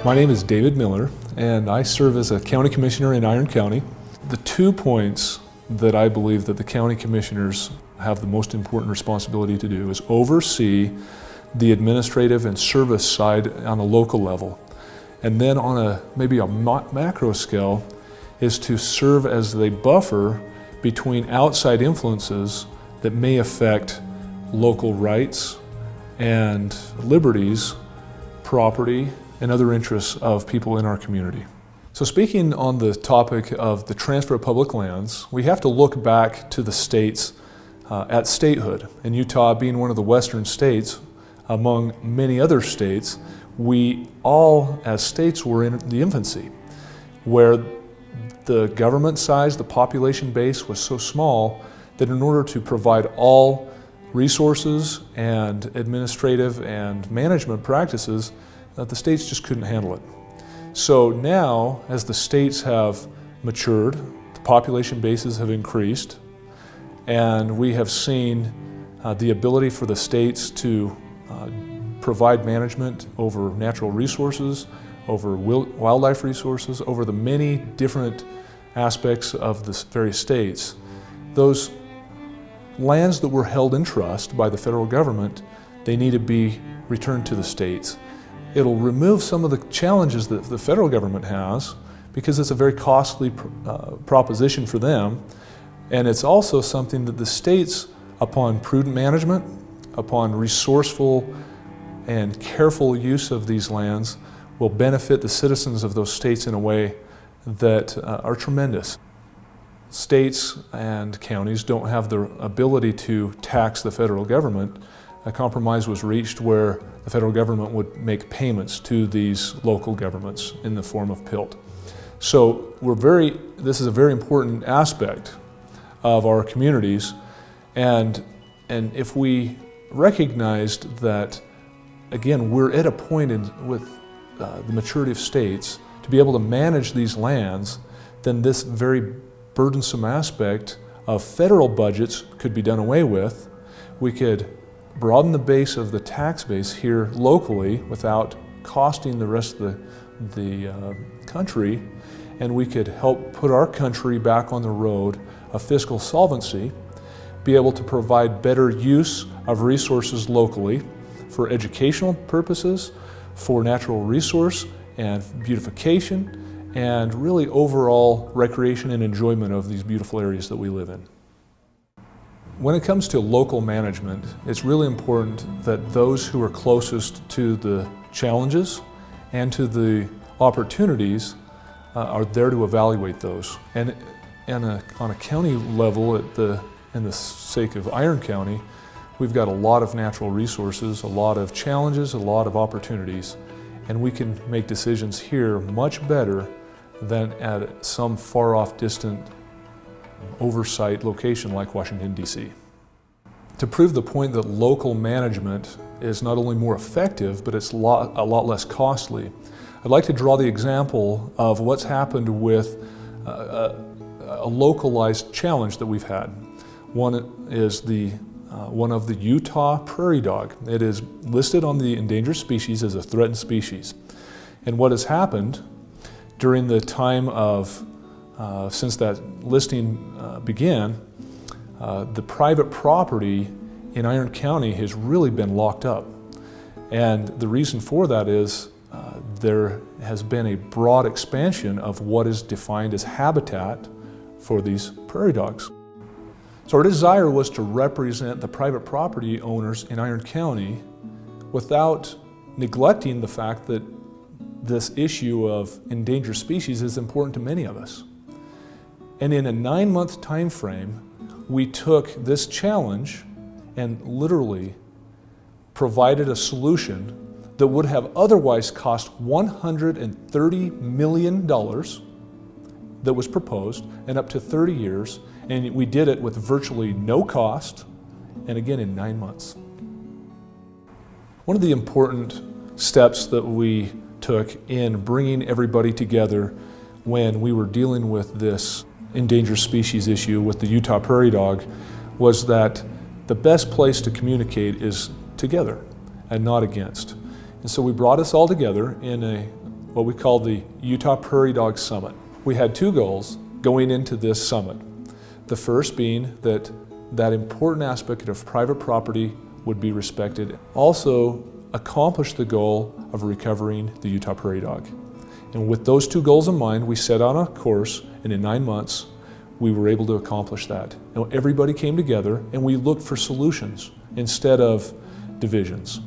My name is David Miller, and I serve as a county commissioner in Iron County. The 2 points that I believe that the county commissioners have the most important responsibility to do is oversee the administrative and service side on a local level. And then on maybe a macro scale is to serve as the buffer between outside influences that may affect local rights and liberties, property, and other interests of people in our community. So speaking on the topic of the transfer of public lands, we have to look back to the states at statehood. And Utah being one of the western states, among many other states, we all as states were in the infancy, where the government size, the population base was so small that in order to provide all resources and administrative and management practices, the states just couldn't handle it. So now, as the states have matured, the population bases have increased, and we have seen the ability for the states to provide management over natural resources, over wildlife resources, over the many different aspects of the various states. Those lands that were held in trust by the federal government, they need to be returned to the states. It'll remove some of the challenges that the federal government has because it's a very costly proposition for them. And it's also something that the states, upon prudent management, upon resourceful and careful use of these lands, will benefit the citizens of those states in a way that are tremendous. States and counties don't have the ability to tax the federal government. A compromise was reached where the federal government would make payments to these local governments in the form of PILT. So this is a very important aspect of our communities, and if we recognized that, again, we're at a point with the maturity of states to be able to manage these lands, then this very burdensome aspect of federal budgets could be done away with. We could broaden the base of the tax base here locally without costing the rest of the country, and we could help put our country back on the road of fiscal solvency, be able to provide better use of resources locally for educational purposes, for natural resource and beautification, and really overall recreation and enjoyment of these beautiful areas that we live in. When it comes to local management, it's really important that those who are closest to the challenges and to the opportunities are there to evaluate those. And on a county level, in the sake of Iron County, we've got a lot of natural resources, a lot of challenges, a lot of opportunities, and we can make decisions here much better than at some far-off distant oversight location like Washington, D.C. To prove the point that local management is not only more effective, but it's a lot less costly, I'd like to draw the example of what's happened with a localized challenge that we've had. One is one of the Utah prairie dog. It is listed on the endangered species as a threatened species. And what has happened during the time of since that listing began, the private property in Iron County has really been locked up. And the reason for that is there has been a broad expansion of what is defined as habitat for these prairie dogs. So our desire was to represent the private property owners in Iron County without neglecting the fact that this issue of endangered species is important to many of us. And in a 9-month time frame, we took this challenge and literally provided a solution that would have otherwise cost $130 million that was proposed, and up to 30 years, and we did it with virtually no cost, and again in 9 months. One of the important steps that we took in bringing everybody together when we were dealing with this endangered species issue with the Utah prairie dog was that the best place to communicate is together and not against. And so we brought us all together in a what we called the Utah Prairie Dog Summit. We had two goals going into this summit. The first being that important aspect of private property would be respected. Also, accomplish the goal of recovering the Utah Prairie Dog. And with those two goals in mind, we set on a course, and in 9 months, we were able to accomplish that. And everybody came together and we looked for solutions instead of divisions.